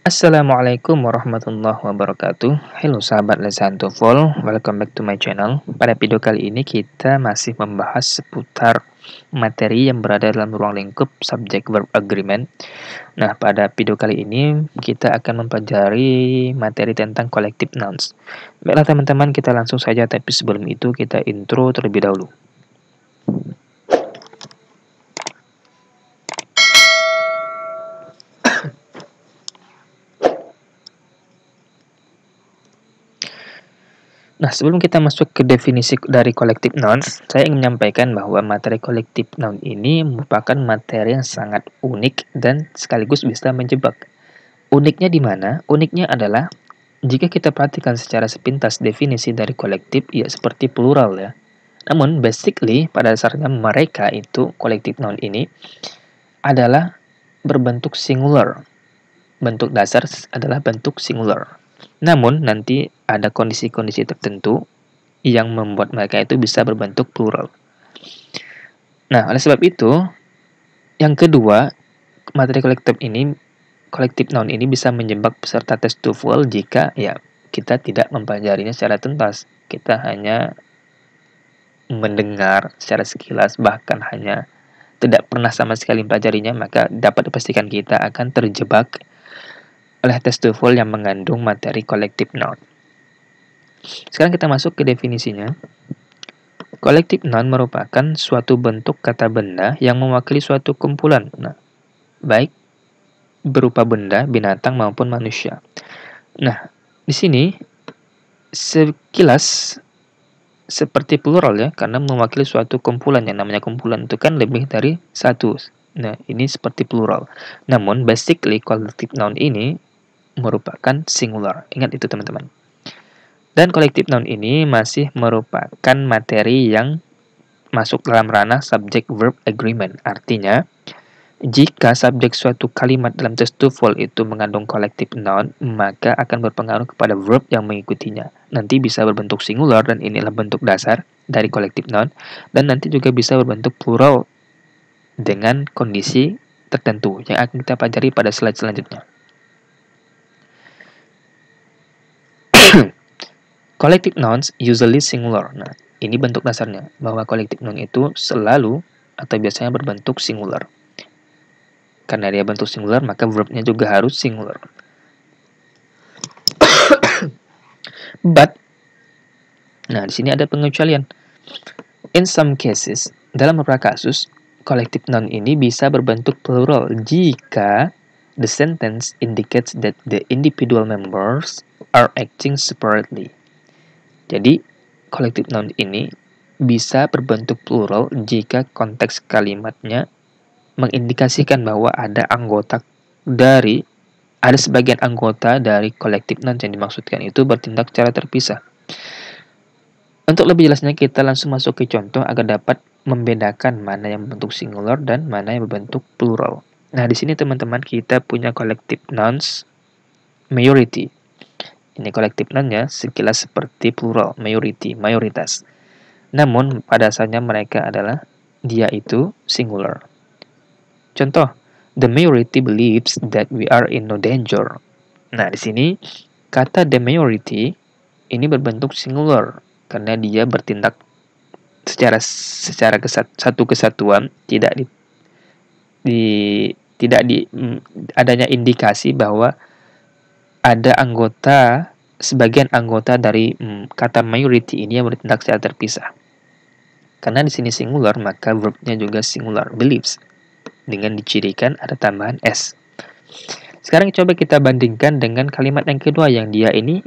Assalamualaikum warahmatullahi wabarakatuh. Halo sahabat Lesanto Vol, welcome back to my channel. Pada video kali ini kita masih membahas seputar materi yang berada dalam ruang lingkup subject verb agreement. Nah, pada video kali ini kita akan mempelajari materi tentang collective nouns. Baiklah teman-teman, kita langsung saja, tapi sebelum itu kita intro terlebih dahulu. Nah, sebelum kita masuk ke definisi dari collective nouns, saya ingin menyampaikan bahwa materi collective noun ini merupakan materi yang sangat unik dan sekaligus bisa menjebak. Uniknya di mana? Uniknya adalah jika kita perhatikan secara sepintas definisi dari kolektif, ya seperti plural ya. Namun, basically, pada dasarnya mereka itu, collective noun ini, adalah berbentuk singular. Bentuk dasar adalah bentuk singular. Namun, nanti ada kondisi-kondisi tertentu yang membuat mereka itu bisa berbentuk plural. Nah, oleh sebab itu, yang kedua, materi collective noun ini bisa menjebak peserta tes TOEFL jika ya kita tidak mempelajarinya secara tuntas. Kita hanya mendengar secara sekilas, bahkan hanya tidak pernah sama sekali mempelajarinya, maka dapat dipastikan kita akan terjebak oleh tes TOEFL yang mengandung materi collective noun. Sekarang kita masuk ke definisinya. Collective noun merupakan suatu bentuk kata benda yang mewakili suatu kumpulan. Nah, baik berupa benda, binatang maupun manusia. Nah, di sini sekilas seperti plural ya, karena mewakili suatu kumpulan. Yang namanya kumpulan itu kan lebih dari satu. Nah, ini seperti plural. Namun, basically collective noun ini merupakan singular. Ingat itu teman-teman. Dan collective noun ini masih merupakan materi yang masuk dalam ranah subject verb agreement. Artinya, jika subjek suatu kalimat dalam tes TOEFL itu mengandung collective noun, maka akan berpengaruh kepada verb yang mengikutinya. Nanti bisa berbentuk singular, dan inilah bentuk dasar dari collective noun, dan nanti juga bisa berbentuk plural dengan kondisi tertentu yang akan kita pelajari pada slide selanjutnya. Collective nouns usually singular. Nah, ini bentuk dasarnya, bahwa collective noun itu selalu atau biasanya berbentuk singular. Karena dia bentuk singular, maka verbnya juga harus singular. But, nah di sini ada pengecualian. In some cases, dalam beberapa kasus, collective noun ini bisa berbentuk plural jika the sentence indicates that the individual members are acting separately. Jadi, collective noun ini bisa berbentuk plural jika konteks kalimatnya mengindikasikan bahwa ada sebagian anggota dari collective noun yang dimaksudkan itu bertindak secara terpisah. Untuk lebih jelasnya kita langsung masuk ke contoh agar dapat membedakan mana yang berbentuk singular dan mana yang berbentuk plural. Nah, di sini teman-teman kita punya collective nouns majority. Ini collective noun-nya sekilas seperti plural, majority, mayoritas. Namun pada dasarnya mereka adalah dia itu singular. Contoh, the majority believes that we are in no danger. Nah, di sini kata the majority ini berbentuk singular karena dia bertindak secara satu kesatuan, tidak adanya indikasi bahwa ada sebagian anggota dari kata majority ini yang bertindak secara terpisah. Karena di sini singular, maka verbnya juga singular, believes, dengan dicirikan ada tambahan s. Sekarang coba kita bandingkan dengan kalimat yang kedua yang dia ini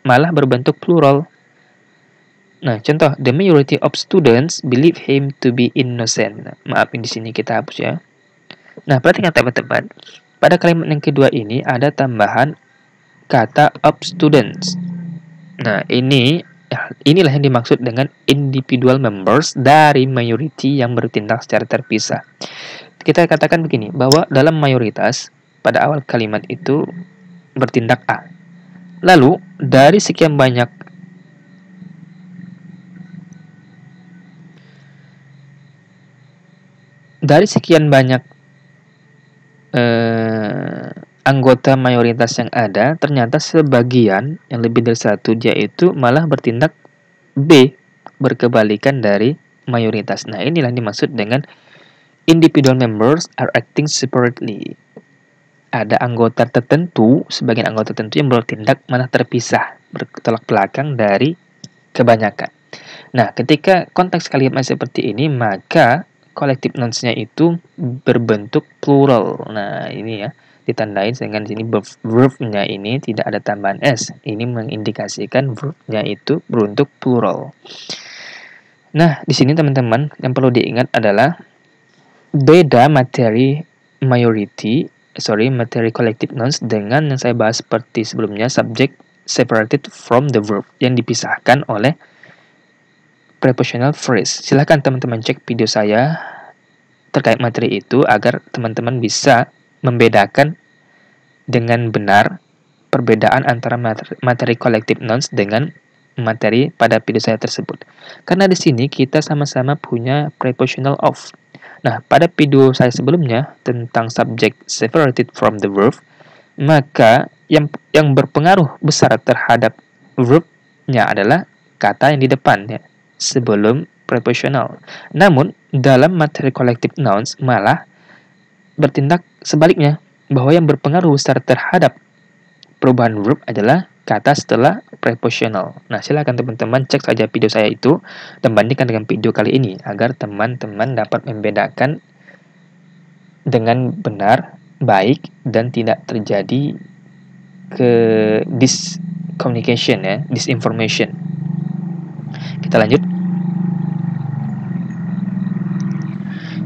malah berbentuk plural. Nah, contoh, the majority of students believe him to be innocent. Nah, maaf, di sini kita hapus ya. Nah, perhatikan teman-teman. Pada kalimat yang kedua ini ada tambahan kata of students. Nah, inilah yang dimaksud dengan individual members dari majority yang bertindak secara terpisah. Kita katakan begini, bahwa dalam mayoritas pada awal kalimat itu bertindak A. Lalu, dari sekian banyak anggota mayoritas yang ada, ternyata sebagian yang lebih dari satu dia itu malah bertindak B, berkebalikan dari mayoritas. Nah, inilah yang dimaksud dengan individual members are acting separately. Ada anggota tertentu, sebagian anggota tertentu yang bertindak malah terpisah, bertolak belakang dari kebanyakan. Nah, ketika konteks kalimat seperti ini, maka collective nouns-nya itu berbentuk plural. Nah, ini ya, ditandain dengan sini verb-nya ini tidak ada tambahan s. Ini mengindikasikan verb-nya itu berbentuk plural. Nah, di sini teman-teman yang perlu diingat adalah beda materi collective nouns dengan yang saya bahas seperti sebelumnya, subject separated from the verb, yang dipisahkan oleh prepositional phrase. Silahkan teman-teman cek video saya terkait materi itu agar teman-teman bisa membedakan dengan benar perbedaan antara materi collective nouns dengan materi pada video saya tersebut. Karena di sini kita sama-sama punya prepositional of. Nah, pada video saya sebelumnya tentang subject separated from the verb, maka yang berpengaruh besar terhadap verb-nya adalah kata yang di depan ya, sebelum prepositional. Namun, dalam materi collective nouns malah bertindak sebaliknya, bahwa yang berpengaruh besar terhadap perubahan verb adalah kata setelah prepositional. Nah, silakan teman-teman cek saja video saya itu dan bandingkan dengan video kali ini agar teman-teman dapat membedakan dengan benar, baik, dan tidak terjadi discommunication ya, disinformation. Kita lanjut.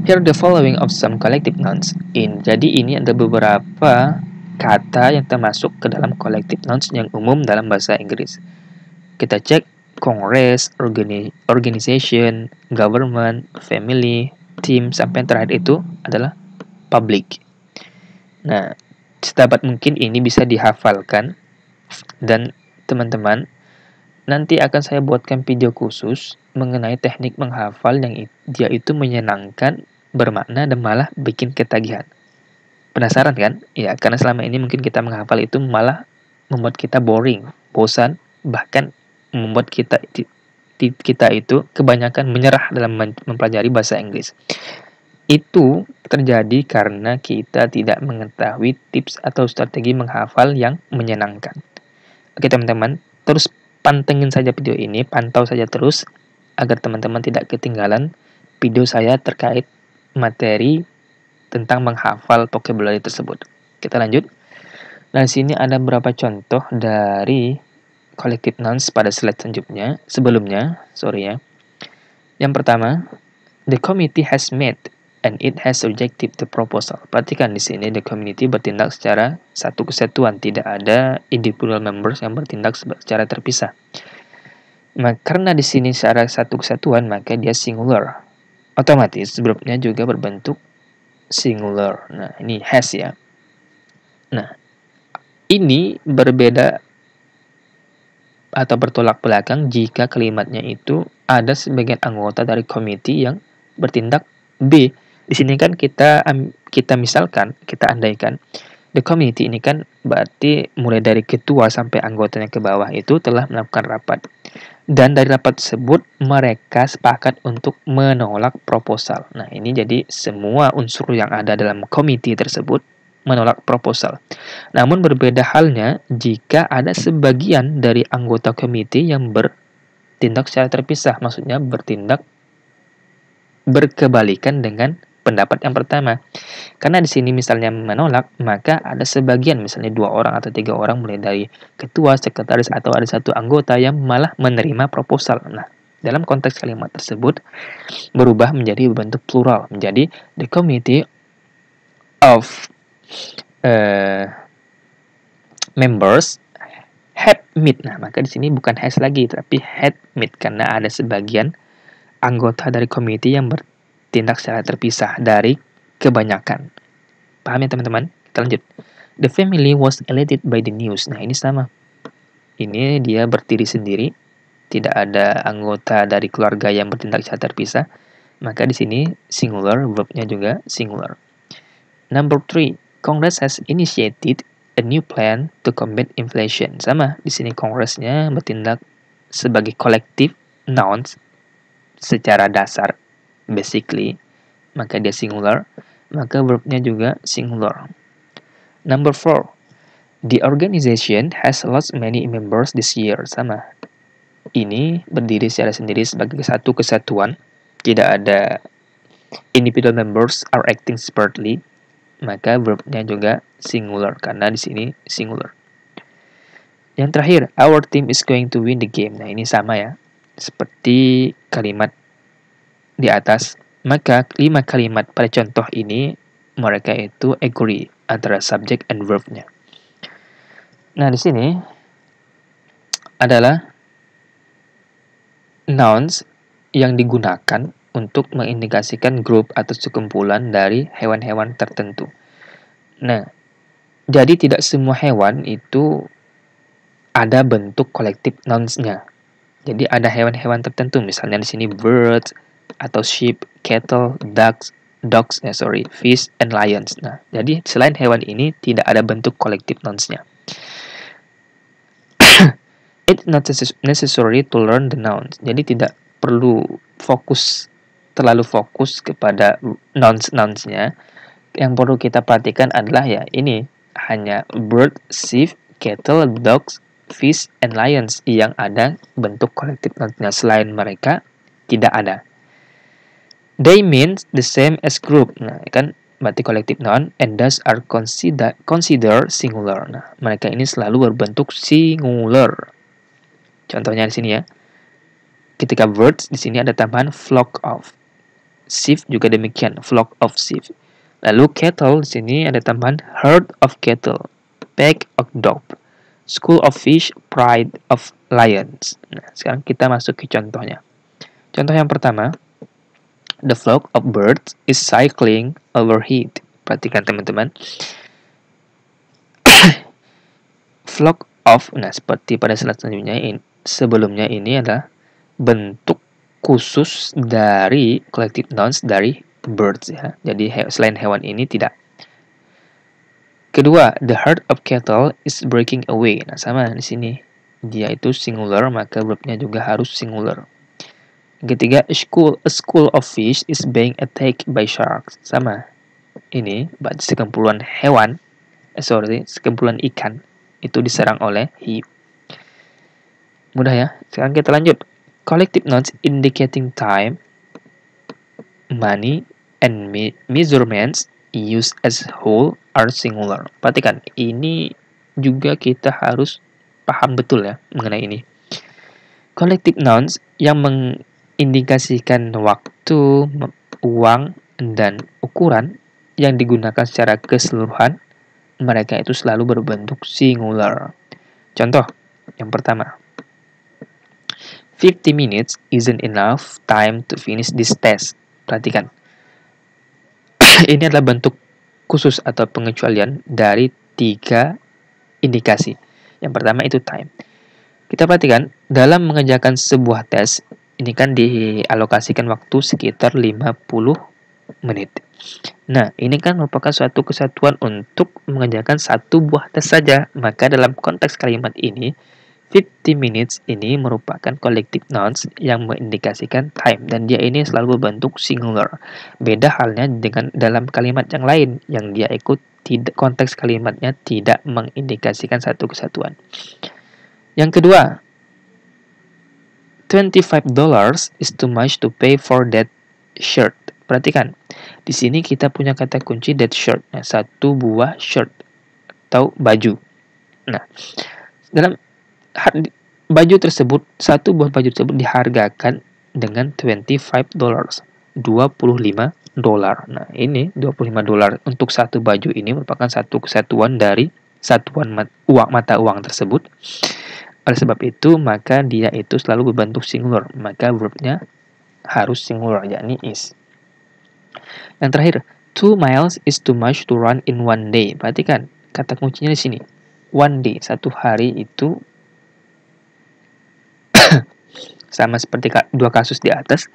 Here the following of some collective nouns in. Jadi ini ada beberapa kata yang termasuk ke dalam collective nouns yang umum dalam bahasa Inggris. Kita cek Congress, organization, government, family, team, sampai yang terakhir itu adalah public. Nah, sedapat mungkin ini bisa dihafalkan, dan teman-teman nanti akan saya buatkan video khusus mengenai teknik menghafal yang dia itu menyenangkan, bermakna, dan malah bikin ketagihan. Penasaran kan? Ya, karena selama ini mungkin kita menghafal itu malah membuat kita boring, bosan, bahkan membuat kita itu kebanyakan menyerah dalam mempelajari bahasa Inggris. Itu terjadi karena kita tidak mengetahui tips atau strategi menghafal yang menyenangkan. Oke teman-teman, terus pantengin saja video ini, pantau saja terus agar teman-teman tidak ketinggalan video saya terkait materi tentang menghafal vocabulary tersebut. Kita lanjut. Nah, di sini ada beberapa contoh dari collective nouns pada slide sebelumnya. Yang pertama, the committee has met and it has rejected the proposal. Perhatikan di sini the committee bertindak secara satu kesatuan, tidak ada individual members yang bertindak secara terpisah. Nah, karena di sini secara satu kesatuan, maka dia singular. Otomatis verbnya juga berbentuk singular. Nah, ini has ya. Nah, ini berbeda atau bertolak belakang jika kalimatnya itu ada sebagian anggota dari komite yang bertindak B. Di sini kan kita misalkan, kita andaikan the committee ini kan berarti mulai dari ketua sampai anggotanya ke bawah itu telah melakukan rapat. Dan dari rapat tersebut mereka sepakat untuk menolak proposal. Nah, ini jadi semua unsur yang ada dalam komite tersebut menolak proposal. Namun berbeda halnya jika ada sebagian dari anggota komite yang bertindak secara terpisah, maksudnya bertindak berkebalikan dengan pendapat yang pertama. Karena di sini misalnya menolak, maka ada sebagian, misalnya 2 orang atau 3 orang, mulai dari ketua, sekretaris, atau ada satu anggota yang malah menerima proposal. Nah, dalam konteks kalimat tersebut berubah menjadi bentuk plural, menjadi the committee of members had met. Nah, maka di sini bukan has lagi, tapi had met karena ada sebagian anggota dari komite yang bertindak secara terpisah dari kebanyakan. Paham ya teman-teman? Kita lanjut. The family was elated by the news. Nah, ini sama. Ini dia berdiri sendiri, tidak ada anggota dari keluarga yang bertindak secara terpisah. Maka di sini singular, verbnya juga singular. Number 3, Congress has initiated a new plan to combat inflation. Sama, di sini Kongresnya bertindak sebagai collective nouns secara dasar, basically, maka dia singular, maka verbnya juga singular. Number 4, the organization has lost many members this year. Sama, ini berdiri secara sendiri sebagai satu kesatuan, tidak ada individual members are acting separately, maka verbnya juga singular karena di sini singular. Yang terakhir, our team is going to win the game. Nah, ini sama ya, seperti kalimat di atas. Maka 5 kalimat pada contoh ini mereka itu agree antara subject and verbnya. Nah, di sini adalah nouns yang digunakan untuk mengindikasikan grup atau sekumpulan dari hewan-hewan tertentu. Nah, jadi tidak semua hewan itu ada bentuk kolektif nouns-nya. Jadi ada hewan-hewan tertentu, misalnya di sini birds atau sheep, cattle, fish, and lions. Nah, jadi selain hewan ini tidak ada bentuk kolektif nouns-nya. It's not necessary to learn the nouns. Jadi tidak perlu terlalu fokus kepada nouns-nouns-nya. Yang perlu kita perhatikan adalah ya ini hanya bird, sheep, cattle, dogs, fish, and lions yang ada bentuk kolektif nouns-nya. Selain mereka tidak ada. They mean the same as group. Nah, kan berarti collective noun and thus are consider singular. Nah, mereka ini selalu berbentuk singular. Contohnya di sini ya. Ketika birds di sini ada tambahan flock of. Sheep juga demikian, flock of sheep. Lalu cattle di sini ada tambahan herd of cattle, pack of dog, school of fish, pride of lions. Nah, sekarang kita masuk ke contohnya. Contoh yang pertama, the flock of birds is cycling overhead. Perhatikan teman-teman. Flock of, nah seperti pada slide sebelumnya ini adalah bentuk khusus dari collective nouns dari birds ya. Jadi selain hewan ini tidak. Kedua, the herd of cattle is breaking away. Nah, sama di sini. Dia itu singular, maka verbnya juga harus singular. Ketiga, a school of fish is being attacked by sharks. Sama. Ini berarti sekumpulan sekumpulan ikan itu diserang oleh hiu. Mudah ya. Sekarang kita lanjut. Collective nouns indicating time, money, and measurements used as whole are singular. Perhatikan, ini juga kita harus paham betul ya mengenai ini. Collective nouns yang mengindikasikan waktu, uang, dan ukuran yang digunakan secara keseluruhan, mereka itu selalu berbentuk singular. Contoh yang pertama, 50 minutes isn't enough time to finish this test. Perhatikan. Ini adalah bentuk khusus atau pengecualian dari 3 indikasi. Yang pertama itu time. Kita perhatikan, dalam mengerjakan sebuah tes, ini kan dialokasikan waktu sekitar 50 menit. Nah, ini kan merupakan suatu kesatuan untuk mengerjakan satu buah tes saja. Maka dalam konteks kalimat ini, 50 minutes ini merupakan collective nouns yang mengindikasikan time dan dia ini selalu berbentuk singular. Beda halnya dengan dalam kalimat yang lain yang dia ikut konteks kalimatnya tidak mengindikasikan satu kesatuan. Yang kedua, $25 is too much to pay for that shirt. Perhatikan, di sini kita punya kata kunci that shirt. Nah, satu buah shirt atau baju. Nah, dalam baju tersebut, satu buah baju tersebut dihargakan dengan $25. Nah, ini $25 untuk satu baju ini merupakan satu kesatuan dari satuan mata uang tersebut. Oleh sebab itu, maka dia itu selalu berbentuk singular. Maka verbnya harus singular, yakni is. Yang terakhir, 2 miles is too much to run in one day. Perhatikan, kata kuncinya di sini. One day, satu hari itu sama seperti 2 kasus di atas,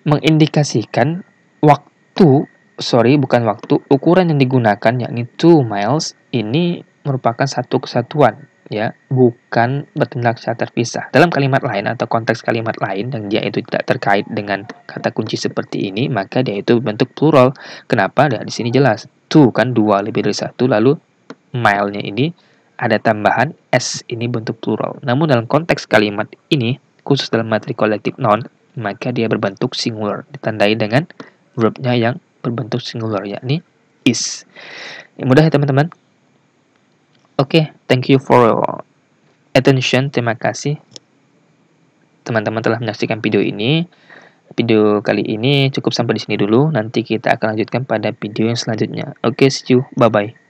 mengindikasikan waktu bukan waktu, ukuran yang digunakan yakni 2 miles ini merupakan satu kesatuan, ya, bukan bertindak secara terpisah. Dalam kalimat lain atau konteks kalimat lain yang dia itu tidak terkait dengan kata kunci seperti ini, maka dia itu bentuk plural. Kenapa? Nah, di sini jelas. 2 kan 2 lebih dari 1, lalu mile-nya ini ada tambahan s, ini bentuk plural. Namun dalam konteks kalimat ini, khusus dalam materi collective noun, maka dia berbentuk singular, ditandai dengan verb-nya yang berbentuk singular, yakni is. Mudah ya teman-teman? Oke, thank you for your attention. Terima kasih teman-teman telah menyaksikan video ini. Video kali ini cukup sampai di sini dulu. Nanti kita akan lanjutkan pada video yang selanjutnya. Oke, see you. Bye-bye.